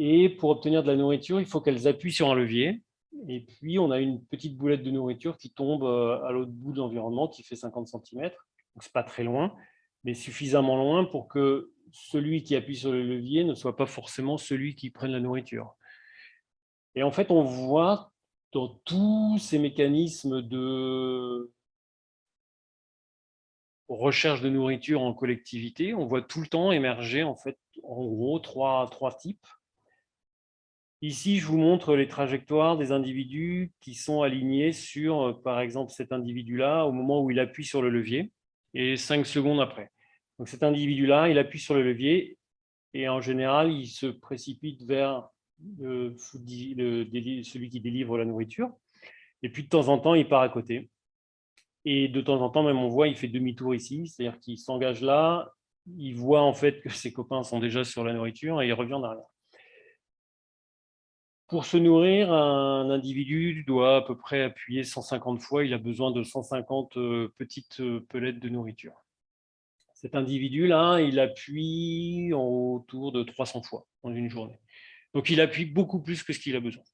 Et pour obtenir de la nourriture, il faut qu'elles appuient sur un levier. Et puis, on a une petite boulette de nourriture qui tombe à l'autre bout de l'environnement, qui fait 50 cm. Donc, ce n'est pas très loin, mais suffisamment loin pour que celui qui appuie sur le levier ne soit pas forcément celui qui prenne la nourriture. Et en fait, on voit dans tous ces mécanismes de recherche de nourriture en collectivité, on voit tout le temps émerger, en fait, en gros, trois types. Ici, je vous montre les trajectoires des individus qui sont alignés sur, par exemple, cet individu-là au moment où il appuie sur le levier et 5 secondes après. Donc cet individu-là, il appuie sur le levier et en général, il se précipite vers celui qui délivre la nourriture. Et puis de temps en temps, il part à côté. Et de temps en temps, même on voit, il fait demi-tour ici, c'est-à-dire qu'il s'engage là, il voit en fait que ses copains sont déjà sur la nourriture et il revient derrière. Pour se nourrir, un individu doit à peu près appuyer 150 fois. Il a besoin de 150 petites pelettes de nourriture. Cet individu-là, il appuie autour de 300 fois dans une journée. Donc, il appuie beaucoup plus que ce qu'il a besoin.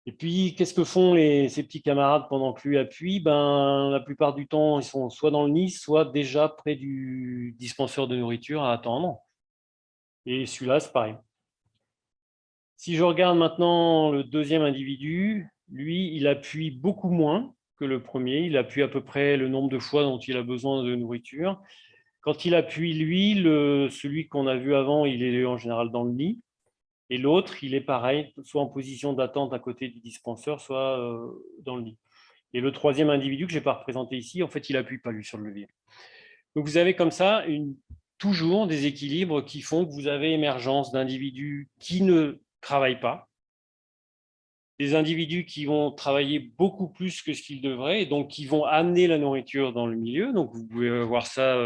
Et puis, qu'est-ce que font ces petits camarades pendant que lui appuie? La plupart du temps, ils sont soit dans le nid, soit déjà près du dispenseur de nourriture à attendre. Et celui-là, c'est pareil. Si je regarde maintenant le deuxième individu, lui, il appuie beaucoup moins que le premier. Il appuie à peu près le nombre de fois dont il a besoin de nourriture. Quand il appuie, lui, celui qu'on a vu avant, il est en général dans le nid. Et l'autre, il est pareil, soit en position d'attente à côté du dispenseur, soit dans le nid. Et le troisième individu que je n'ai pas représenté ici, en fait, il n'appuie pas lui sur le levier. Donc vous avez comme ça toujours des équilibres qui font que vous avez émergence d'individus qui ne travaillent pas, des individus qui vont travailler beaucoup plus que ce qu'ils devraient, et donc qui vont amener la nourriture dans le milieu. Donc vous pouvez voir ça,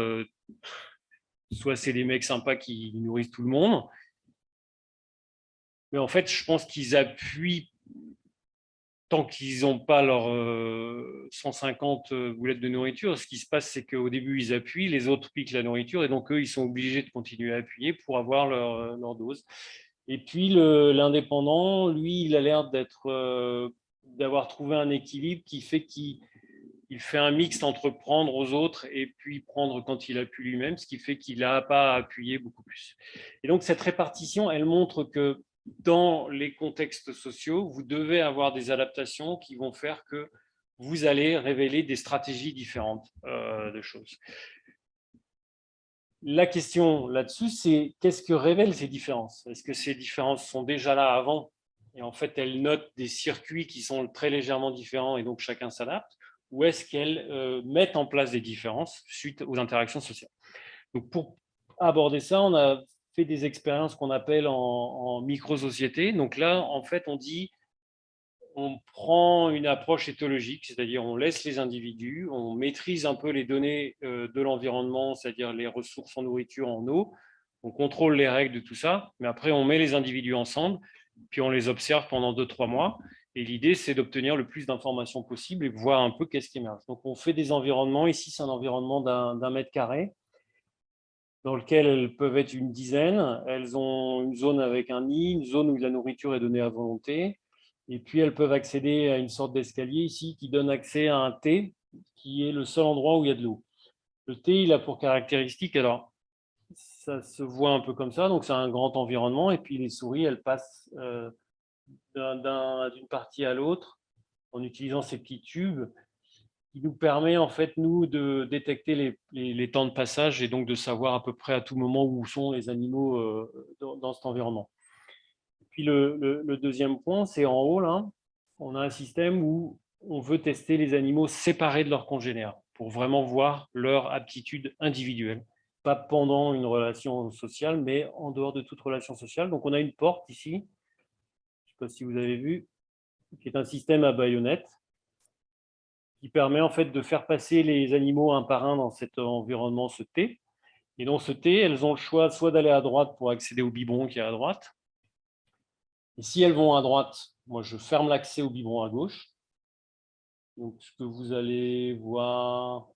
soit c'est des mecs sympas qui nourrissent tout le monde, mais en fait, je pense qu'ils appuient tant qu'ils n'ont pas leurs 150 boulettes de nourriture. Ce qui se passe, c'est qu'au début, ils appuient, les autres piquent la nourriture, et donc eux, ils sont obligés de continuer à appuyer pour avoir leur dose. Et puis, l'indépendant, lui, il a l'air d'avoir trouvé un équilibre qui fait qu'il fait un mix entre prendre aux autres et puis prendre quand il appuie lui-même, ce qui fait qu'il n'a pas à appuyer beaucoup plus. Et donc, cette répartition, elle montre que dans les contextes sociaux, vous devez avoir des adaptations qui vont faire que vous allez révéler des stratégies différentes de choses. La question là-dessus, c'est qu'est-ce que révèlent ces différences? Est-ce que ces différences sont déjà là avant et en fait elles notent des circuits qui sont très légèrement différents et donc chacun s'adapte, ou est-ce qu'elles mettent en place des différences suite aux interactions sociales? Donc pour aborder ça, on a fait des expériences qu'on appelle en micro-société. Donc là, en fait, on prend une approche éthologique, c'est-à-dire on laisse les individus, on maîtrise un peu les données de l'environnement, c'est-à-dire les ressources en nourriture, en eau, on contrôle les règles de tout ça, mais après on met les individus ensemble, puis on les observe pendant 2-3 mois, et l'idée c'est d'obtenir le plus d'informations possible et de voir un peu qu'est-ce qui émerge. Donc on fait des environnements, ici c'est un environnement d'un mètre carré, dans lequel elles peuvent être une dizaine. Elles ont une zone avec un nid, une zone où la nourriture est donnée à volonté. Et puis, elles peuvent accéder à une sorte d'escalier ici qui donne accès à un T, qui est le seul endroit où il y a de l'eau. Le T, il a pour caractéristique, alors, ça se voit un peu comme ça, donc c'est un grand environnement. Et puis, les souris, elles passent d'une partie à l'autre en utilisant ces petits tubes qui nous permet en fait, nous, de détecter les temps de passage et donc de savoir à peu près à tout moment où sont les animaux dans cet environnement. Puis le deuxième point, c'est en haut, là, on a un système où on veut tester les animaux séparés de leurs congénères pour vraiment voir leur aptitude individuelle, pas pendant une relation sociale, mais en dehors de toute relation sociale. Donc on a une porte ici, je ne sais pas si vous avez vu, qui est un système à baïonnette, qui permet en fait de faire passer les animaux un par un dans cet environnement, ce T. Et dans ce T, elles ont le choix soit d'aller à droite pour accéder au biberon qui est à droite. Et si elles vont à droite, moi je ferme l'accès au biberon à gauche. Donc ce que vous allez voir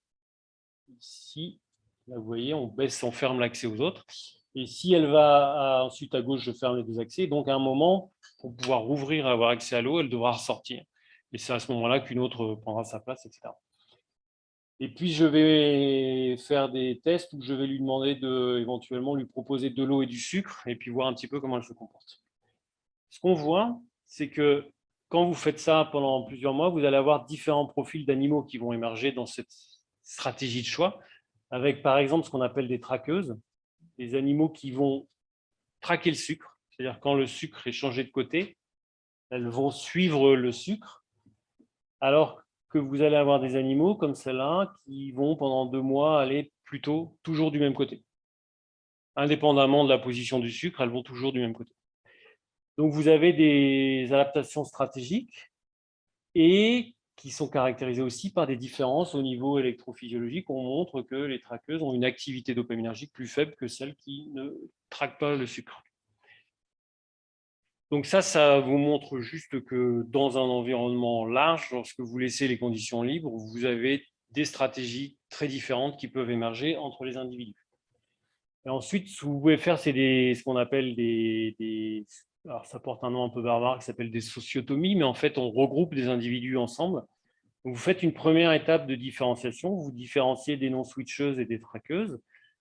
ici, là vous voyez, on baisse, on ferme l'accès aux autres. Et si elle va ensuite à gauche, je ferme les deux accès. Donc à un moment, pour pouvoir rouvrir et avoir accès à l'eau, elle devra ressortir. Et c'est à ce moment-là qu'une autre prendra sa place, etc. Et puis, je vais faire des tests où je vais lui demander éventuellement lui proposer de l'eau et du sucre et puis voir un petit peu comment elle se comporte. Ce qu'on voit, c'est que quand vous faites ça pendant plusieurs mois, vous allez avoir différents profils d'animaux qui vont émerger dans cette stratégie de choix, avec par exemple ce qu'on appelle des traqueuses, des animaux qui vont traquer le sucre, c'est-à-dire quand le sucre est changé de côté, elles vont suivre le sucre, alors que vous allez avoir des animaux comme celle-là qui vont pendant 2 mois aller plutôt toujours du même côté. Indépendamment de la position du sucre, elles vont toujours du même côté. Donc vous avez des adaptations stratégiques et qui sont caractérisées aussi par des différences au niveau électrophysiologique. On montre que les traqueuses ont une activité dopaminergique plus faible que celles qui ne traquent pas le sucre. Donc ça vous montre juste que dans un environnement large, lorsque vous laissez les conditions libres, vous avez des stratégies très différentes qui peuvent émerger entre les individus. Et ensuite, ce que vous pouvez faire, c'est ce qu'on appelle alors ça porte un nom un peu barbare qui s'appelle des sociotomies, mais en fait, on regroupe des individus ensemble. Donc, vous faites une première étape de différenciation, vous différenciez des non-switcheuses et des traqueuses,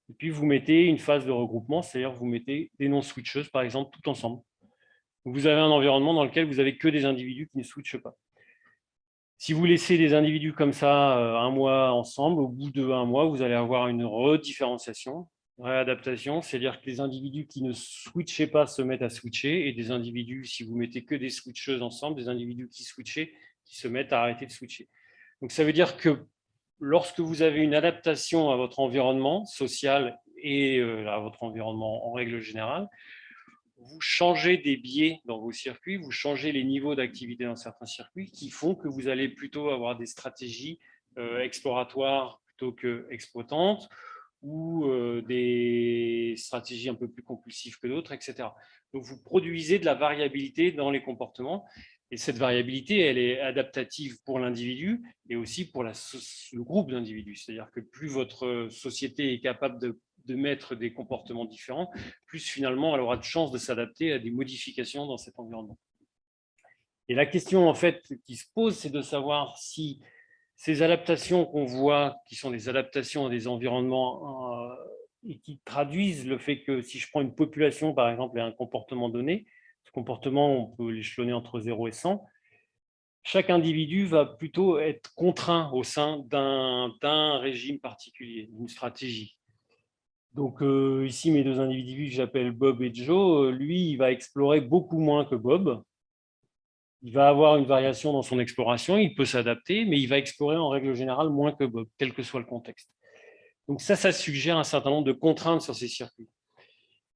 et puis vous mettez une phase de regroupement, c'est-à-dire vous mettez des non-switcheuses, par exemple, tout ensemble. Vous avez un environnement dans lequel vous n'avez que des individus qui ne switchent pas. Si vous laissez des individus comme ça un mois ensemble, au bout de un mois, vous allez avoir une redifférenciation, réadaptation, c'est-à-dire que les individus qui ne switchaient pas se mettent à switcher, et des individus, si vous mettez que des switcheuses ensemble, des individus qui switchaient, qui se mettent à arrêter de switcher. Donc ça veut dire que lorsque vous avez une adaptation à votre environnement social et à votre environnement en règle générale, vous changez des biais dans vos circuits, vous changez les niveaux d'activité dans certains circuits qui font que vous allez plutôt avoir des stratégies exploratoires plutôt qu'exploitantes ou des stratégies un peu plus compulsives que d'autres, etc. Donc, vous produisez de la variabilité dans les comportements et cette variabilité, elle est adaptative pour l'individu et aussi pour le groupe d'individus. C'est-à-dire que plus votre société est capable de mettre des comportements différents, plus finalement elle aura de chances de s'adapter à des modifications dans cet environnement. Et la question en fait qui se pose, c'est de savoir si ces adaptations qu'on voit, qui sont des adaptations à des environnements et qui traduisent le fait que si je prends une population par exemple et un comportement donné, ce comportement on peut l'échelonner entre 0 et 100, chaque individu va plutôt être contraint au sein d'un régime particulier, d'une stratégie. Donc ici, mes deux individus que j'appelle Bob et Joe, lui, il va explorer beaucoup moins que Bob. Il va avoir une variation dans son exploration, il peut s'adapter, mais il va explorer en règle générale moins que Bob, quel que soit le contexte. Donc ça suggère un certain nombre de contraintes sur ces circuits.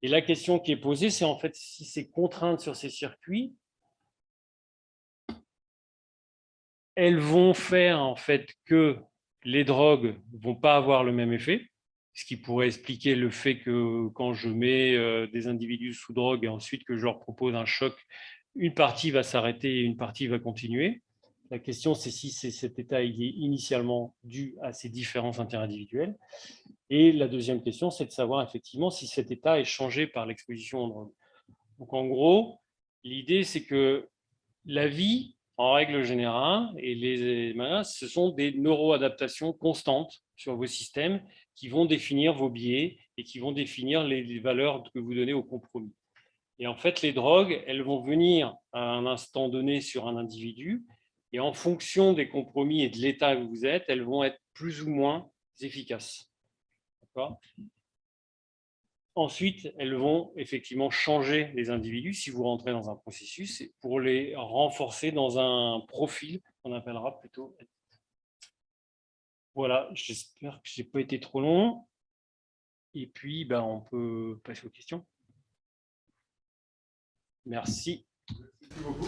Et la question qui est posée, c'est en fait si ces contraintes sur ces circuits, elles vont faire en fait que les drogues ne vont pas avoir le même effet, ce qui pourrait expliquer le fait que quand je mets des individus sous drogue et ensuite que je leur propose un choc, une partie va s'arrêter et une partie va continuer. La question, c'est si cet état il est initialement dû à ces différences interindividuelles. Et la deuxième question, c'est de savoir effectivement si cet état est changé par l'exposition aux drogues. Donc en gros, l'idée, c'est que la vie, en règle générale, et ce sont des neuroadaptations constantes sur vos systèmes qui vont définir vos biais et qui vont définir les valeurs que vous donnez au compromis. Et en fait, les drogues, elles vont venir à un instant donné sur un individu, et en fonction des compromis et de l'état que vous êtes, elles vont être plus ou moins efficaces. D'accord ? Ensuite, elles vont effectivement changer les individus si vous rentrez dans un processus pour les renforcer dans un profil qu'on appellera plutôt. Voilà, j'espère que je n'ai pas été trop long. Et puis, on peut passer aux questions. Merci. Merci beaucoup.